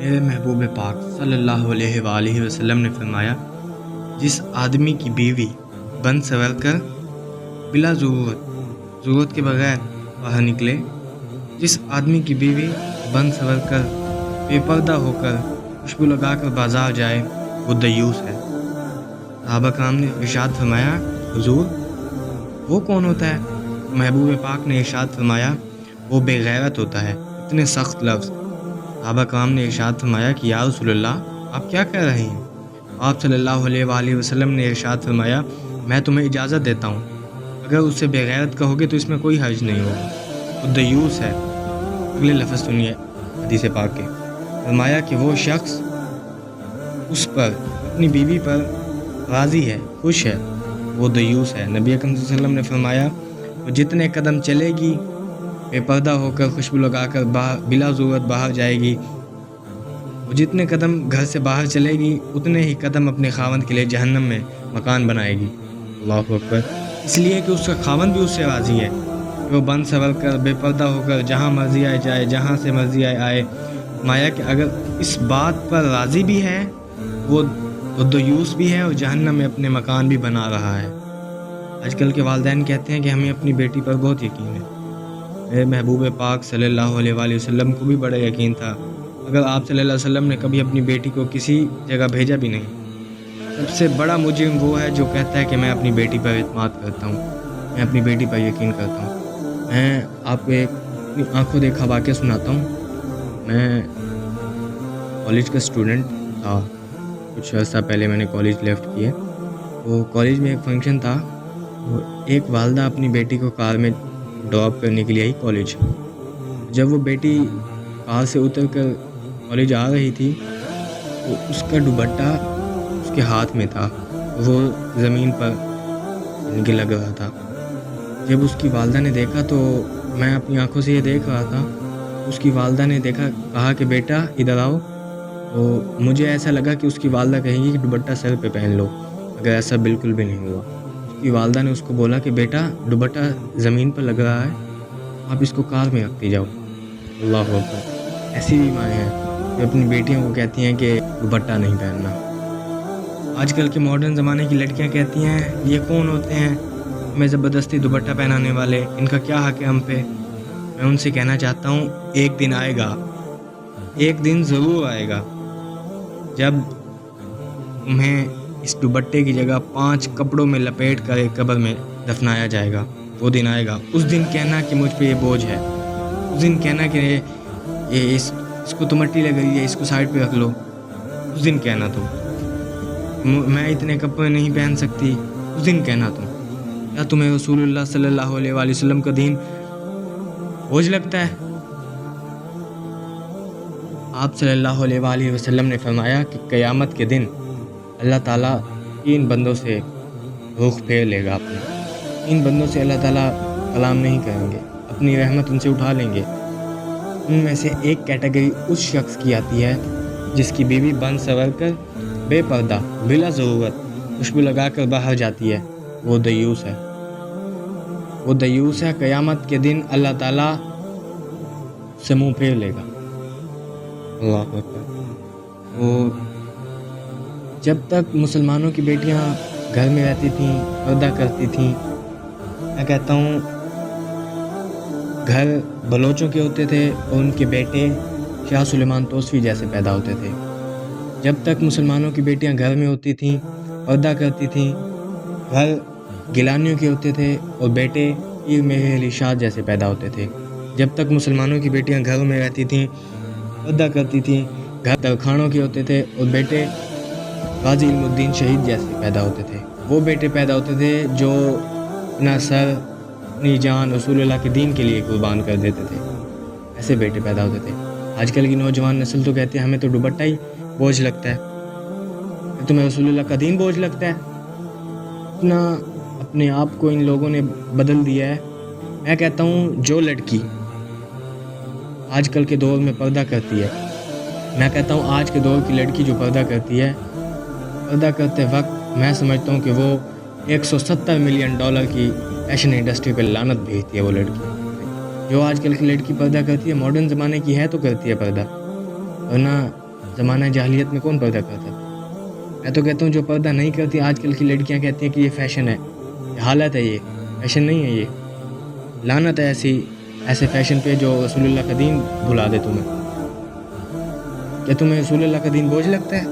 میرے محبوب پاک صلی اللہ علیہ وآلہ وسلم نے فرمایا، جس آدمی کی بیوی بن سنور کر بلا ضرورت کے بغیر باہر نکلے، جس آدمی کی بیوی بن سنور کر بے پردہ ہو کر خوشبو لگا کر بازار جائے، وہ دیوس ہے۔ صحابہ کرام نے ارشاد فرمایا، حضور وہ کون ہوتا ہے؟ محبوب پاک نے ارشاد فرمایا، وہ بے غیرت ہوتا ہے۔ اتنے سخت لفظ۔ صحابہ کرام نے ارشاد فرمایا کہ یا رسول اللہ، آپ کیا کہہ رہے ہیں؟ آپ صلی اللہ علیہ وآلہ وسلم نے ارشاد فرمایا، میں تمہیں اجازت دیتا ہوں، اگر اس سے بے غیرت کہو گے تو اس میں کوئی حرج نہیں ہوگا، وہ دیوس ہے۔ اگلے لفظ سنیے حدیث پاک کے۔ فرمایا کہ وہ شخص اس پر اپنی بیوی پر راضی ہے، خوش ہے، وہ دیوس ہے۔ نبی اکرم صلی اللہ علیہ وسلم نے فرمایا، وہ جتنے قدم چلے گی بے پردہ ہو کر خوشبو لگا کر بلا ضرورت باہر جائے گی، وہ جتنے قدم گھر سے باہر چلے گی اتنے ہی قدم اپنے خاوند کے لیے جہنم میں مکان بنائے گی۔ اللہ اکبر۔ اس لیے کہ اس کا خاوند بھی اس سے راضی ہے کہ وہ بن سنور کر بے پردہ ہو کر جہاں مرضی آئے جائے، جہاں سے مرضی آئے۔ مایا کہ اگر اس بات پر راضی بھی ہے، وہ دیوس بھی ہے اور جہنم میں اپنے مکان بھی بنا رہا ہے۔ آج کل کے والدین کہتے ہیں کہ ہمیں اپنی بیٹی پر بہت یقین ہے۔ میرے محبوب پاک صلی اللہ علیہ وآلہ وسلم کو بھی بڑا یقین تھا، اگر آپ صلی اللہ علیہ وسلم نے کبھی اپنی بیٹی کو کسی جگہ بھیجا بھی نہیں۔ سب سے بڑا مجرم وہ ہے جو کہتا ہے کہ میں اپنی بیٹی پر اعتماد کرتا ہوں، میں اپنی بیٹی پر یقین کرتا ہوں۔ میں آپ کو ایک اپنی آنکھوں دیکھا واقعہ سناتا ہوں۔ میں کالج کا اسٹوڈنٹ تھا، کچھ عرصہ پہلے میں نے کالج لیفٹ کیا۔ وہ کالج میں ایک فنکشن تھا، ایک والدہ اپنی بیٹی کو کار میں ڈراپ کرنے کے لیے آئی کالج۔ جب وہ بیٹی کار سے اتر کر کالج آ رہی تھی تو اس کا دوپٹہ اس کے ہاتھ میں تھا، وہ زمین پر لگ رہا تھا۔ جب اس کی والدہ نے دیکھا تو میں اپنی آنکھوں سے یہ دیکھ رہا تھا، اس کی والدہ نے دیکھا، کہا کہ بیٹا ادھر آؤ۔ تو مجھے ایسا لگا کہ اس کی والدہ کہیں گی کہ دوپٹہ سر پہ پہن لو، اگر ایسا بالکل بھی نہیں ہوا۔ اس کی والدہ نے اس کو بولا کہ بیٹا دوپٹہ زمین پر لگ رہا ہے، آپ اس کو کار میں رکھتی جاؤ۔ اللہ اکبر۔ ایسی بھی مائیں ہیں جو اپنی بیٹیوں کو کہتی ہیں کہ دوپٹہ نہیں پہننا۔ آج کل کے ماڈرن زمانے کی لڑکیاں کہتی ہیں یہ کون ہوتے ہیں ہمیں زبردستی دوپٹہ پہنانے والے، ان کا کیا حق ہے ہم پہ؟ میں ان سے کہنا چاہتا ہوں، ایک دن آئے گا، ایک دن ضرور آئے گا جب تمہیں اس دوپٹے کی جگہ 5 کپڑوں میں لپیٹ کر ایک قبر میں دفنایا جائے گا۔ وہ دن آئے گا، اس دن کہنا کہ مجھ پہ یہ بوجھ ہے، اس دن کہنا کہ یہ اس کو تو مٹی لگ رہی ہے، اس کو سائڈ پہ رکھ لو۔ اس دن کہنا تم میں اتنے کپڑے نہیں پہن سکتی، اس دن کہنا تم کیا تمہیں رسول اللہ صلی اللہ علیہ وآلہ وسلم کا دین بوجھ لگتا ہے؟ آپ صلی اللہ علیہ وآلہ وسلم نے فرمایا کہ قیامت کے دن اللہ تعالیٰ 3 بندوں سے رخ پھیر لے گا اپنا۔ 3 بندوں سے اللہ تعالیٰ کلام نہیں کریں گے، اپنی رحمت ان سے اٹھا لیں گے۔ ان میں سے ایک کیٹیگری اس شخص کی آتی ہے جس کی بیوی بن سنور کر بے پردہ بلا ضرورت خوشبو لگا کر باہر جاتی ہے، وہ دیوس ہے۔ وہ دیوس ہے، قیامت کے دن اللہ تعالیٰ سے منہ پھیر لے گا۔ اللہ اکبر۔ وہ جب تک مسلمانوں کی بیٹیاں گھر میں رہتی تھیں، پردہ کرتی تھیں، میں کہتا ہوں گھر بلوچوں کے ہوتے تھے اور ان کے بیٹے شاہ سلیمان توسوی جیسے پیدا ہوتے تھے۔ جب تک مسلمانوں کی بیٹیاں گھر میں ہوتی تھیں، پردہ کرتی تھیں، گھر گیلانیوں کے ہوتے تھے اور بیٹے پیر مہر علی شاہ جیسے پیدا ہوتے تھے۔ جب تک مسلمانوں کی بیٹیاں گھر میں رہتی تھیں، پردہ کرتی تھیں، گھر درخانوں کے ہوتے تھے اور بیٹے غازی علم الدین شہید جیسے پیدا ہوتے تھے۔ وہ بیٹے پیدا ہوتے تھے جو اپنا سر، اپنی جان رسول اللہ کے دین کے لیے قربان کر دیتے تھے، ایسے بیٹے پیدا ہوتے تھے۔ آج کل کی نوجوان نسل تو کہتے ہیں ہمیں تو دوپٹہ ہی بوجھ لگتا ہے، تمہیں رسول اللہ کا دین بوجھ لگتا ہے۔ اتنا اپنے آپ کو ان لوگوں نے بدل دیا ہے۔ میں کہتا ہوں جو لڑکی آج کل کے دور میں پردہ کرتی ہے، میں کہتا ہوں آج کے دور کی لڑکی جو پردہ کرتی ہے، پردہ کرتے وقت میں سمجھتا ہوں کہ وہ $170 ملین کی فیشن انڈسٹری پہ لعنت بھیجتی ہے۔ وہ لڑکی جو آج کل کی لڑکی پردہ کرتی ہے، ماڈرن زمانے کی ہے تو کرتی ہے پردہ، ورنہ زمانہ جاہلیت میں کون پردہ کرتا تھا؟ میں تو کہتا ہوں جو پردہ نہیں کرتی آج کل کی لڑکیاں کہتی ہیں کہ یہ فیشن ہے، یہ حالت ہے، یہ فیشن نہیں ہے، یہ لعنت ہے ایسے فیشن پہ جو رسول اللہ کا دین بھلا دے تمہیں۔ کیا تمہیں رسول اللہ کا دین بوجھ لگتا ہے؟